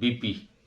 BP،